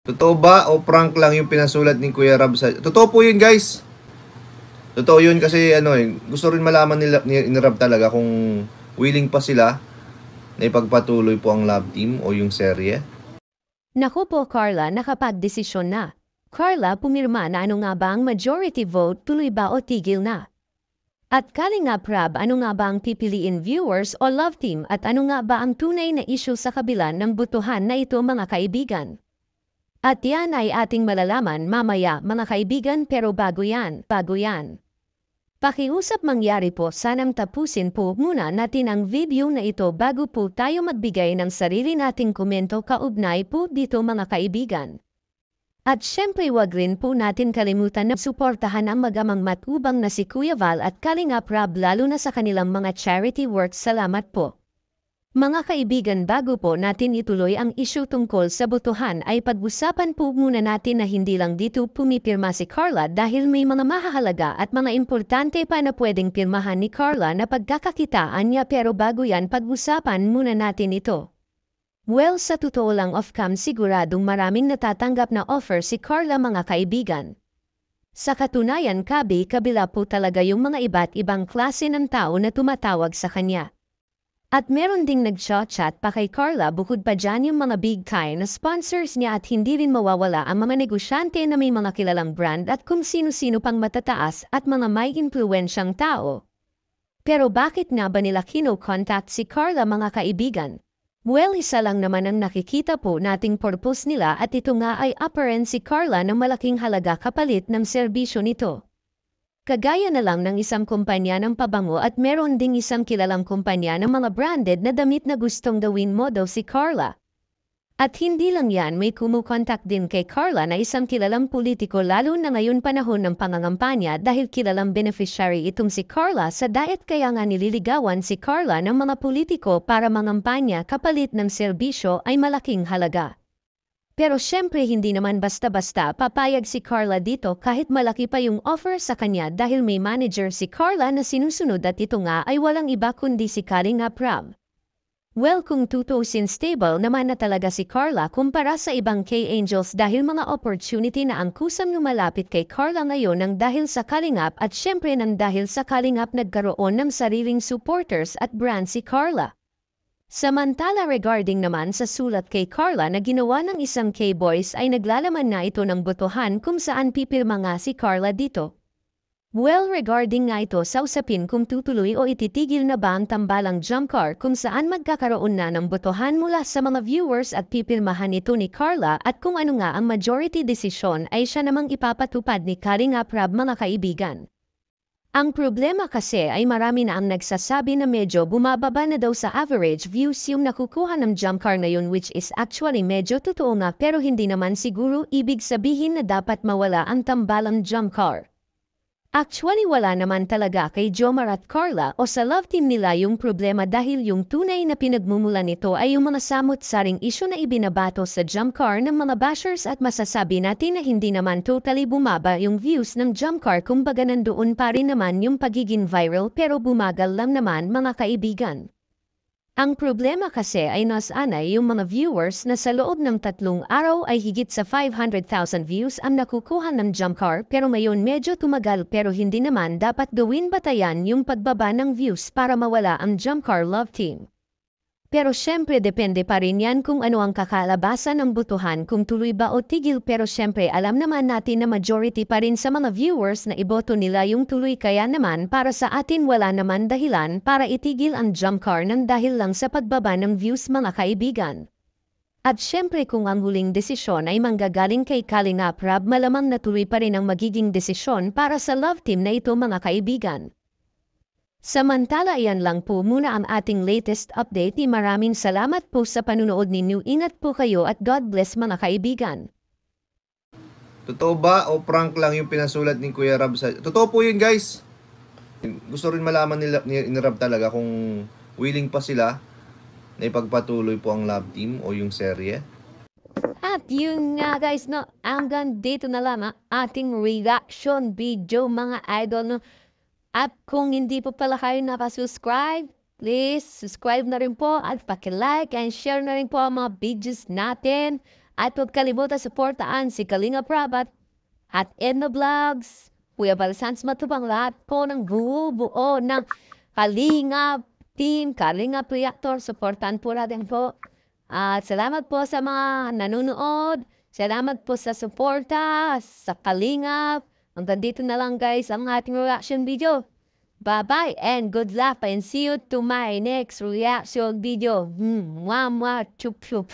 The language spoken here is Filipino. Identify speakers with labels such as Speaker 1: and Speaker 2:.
Speaker 1: Totoo ba o prank lang yung pinasulat ni Kuya Rab sa... Totoo po yun, guys. Totoo yun kasi gusto rin malaman nila, ni Rab talaga kung willing pa sila na ipagpatuloy po ang love team o yung serye.
Speaker 2: Naku po Carla, nakapagdesisyon na. Carla, pumirma na ano nga ba ang majority vote, tuloy ba o tigil na? At Kalingap Rab, ano nga ba ang pipiliin viewers o love team at ano nga ba ang tunay na issue sa kabila ng butuhan na ito mga kaibigan? At yan ay ating malalaman mamaya mga kaibigan, pero bago yan. Pakiusap mangyari po, sanang tapusin po muna natin ang video na ito bago po tayo magbigay ng sarili nating komento kaugnay po dito mga kaibigan. At syempre wag rin po natin kalimutan na suportahan ang magamang matubang na si Kuya Val at Kalingap Rab, lalo na sa kanilang mga charity works. Salamat po. Mga kaibigan, bago po natin ituloy ang issue tungkol sa botohan ay pag-usapan po muna natin na hindi lang dito pumipirma si Carla dahil may mga mahahalaga at mga importante pa na pwedeng pirmahan ni Carla na pagkakakitaan niya, pero bago yan pag-usapan muna natin ito. Well, sa totoo lang off-cam siguradong maraming natatanggap na offer si Carla mga kaibigan. Sa katunayan, kabila po talaga yung mga iba't ibang klase ng tao na tumatawag sa kanya. At meron ding nag-chat pa kay Carla, bukod pa dyan yung mga big time na sponsors niya, at hindi rin mawawala ang mga negosyante na may mga kilalang brand at kung sino-sino pang matataas at mga may impluwensyang tao. Pero bakit nga ba nila kino-contact si Carla mga kaibigan? Well, isa lang naman ang nakikita po nating purpose nila, at ito nga ay apparent si Carla ng malaking halaga kapalit ng serbisyo nito. Kagaya na lang ng isang kumpanya ng pabango at meron ding isang kilalang kumpanya ng mga branded na damit na gustong gawin mo daw si Carla. At hindi lang yan, may kumukontak din kay Carla na isang kilalang politiko, lalo na ngayon panahon ng pangangampanya, dahil kilalang beneficiary itong si Carla sa diet, kaya nga nililigawan si Carla ng mga politiko para mangampanya kapalit ng serbisyo ay malaking halaga. Pero syempre hindi naman basta-basta papayag si Carla dito kahit malaki pa yung offer sa kanya, dahil may manager si Carla na sinusunod, at ito nga ay walang iba kundi si Kalingap Rab. Well, kung tutuusin, stable naman na talaga si Carla kumpara sa ibang K-Angels, dahil mga opportunity na ang kusang lumalapit kay Carla ngayon ng dahil sa Kalingap, at syempre ng dahil sa Kalingap nagkaroon ng sariling supporters at brand si Carla. Samantala, regarding naman sa sulat kay Carla na ginawa ng isang K-Boys ay naglalaman na ito ng botohan kung saan pipirma nga si Carla dito. Well, regarding nga ito sa usapin kung tutuloy o ititigil na ba ang tambalang jump car, kung saan magkakaroon na ng botohan mula sa mga viewers at pipirmahan ito ni Carla, at kung ano nga ang majority decision ay siya namang ipapatupad ni Kalingap Rab mga kaibigan. Ang problema kasi ay marami na ang nagsasabi na medyo bumababa na daw sa average views yung nakukuha ng jump car ngayon, which is actually medyo totoo nga, pero hindi naman siguro ibig sabihin na dapat mawala ang tambalang jump car. Actually wala naman talaga kay Jomar at Carla o sa love team nila yung problema, dahil yung tunay na pinagmumulan nito ay yung mga samot-saring isyu na ibinabato sa jump car ng mga bashers, at masasabi natin na hindi naman totally bumaba yung views ng jump car, kumbaga nandoon pa rin naman yung pagiging viral, pero bumagal lang naman mga kaibigan. Ang problema kasi ay nasanay yung mga viewers na sa loob ng 3 araw ay higit sa 500,000 views ang nakukuha ng jump car, pero ngayon medyo tumagal, pero hindi naman dapat gawin batayan yung pagbaba ng views para mawala ang jump car love team. Pero syempre depende pa rin yan kung ano ang kakalabasan ng botohan, kung tuloy ba o tigil, pero syempre alam naman natin na majority pa rin sa mga viewers na iboto nila yung tuloy, kaya naman para sa atin wala naman dahilan para itigil ang jump car ng dahil lang sa pagbaba ng views mga kaibigan. At syempre kung ang huling desisyon ay manggagaling kay Kalingap Rab, malamang natuloy pa rin ang magiging desisyon para sa love team na ito mga kaibigan. Samantala, iyan lang po muna ang ating latest update. Maraming salamat po sa panunood ninyo. Ingat po kayo at God bless mga kaibigan.
Speaker 1: Totoo ba o prank lang yung pinasulat ni Kuya Rab sa... Totoo po yun, guys. Gusto rin malaman ni Rab talaga kung willing pa sila na ipagpatuloy po ang love team o yung serye.
Speaker 2: At yun nga guys, no, hanggang dito na lang ang ating reaction video mga idol, no. At kung hindi po pala kayo nakasubscribe, please subscribe na rin po at paki-like and share na rin po ang mga videos natin. At huwag kalimutan suportaan si Kalinga Prabat at Edna Vlogs, Kuya Balsans Matubang, lahat po ng buo ng Kalinga Team, Kalinga Reactor. Suportahan po natin po. At salamat po sa mga nanonood. Salamat po sa suporta, sa Kalingap. Hanggang dito na lang guys ang ating reaction video. Bye-bye and good luck and see you to my next reaction video. Mwah mwah chup chup.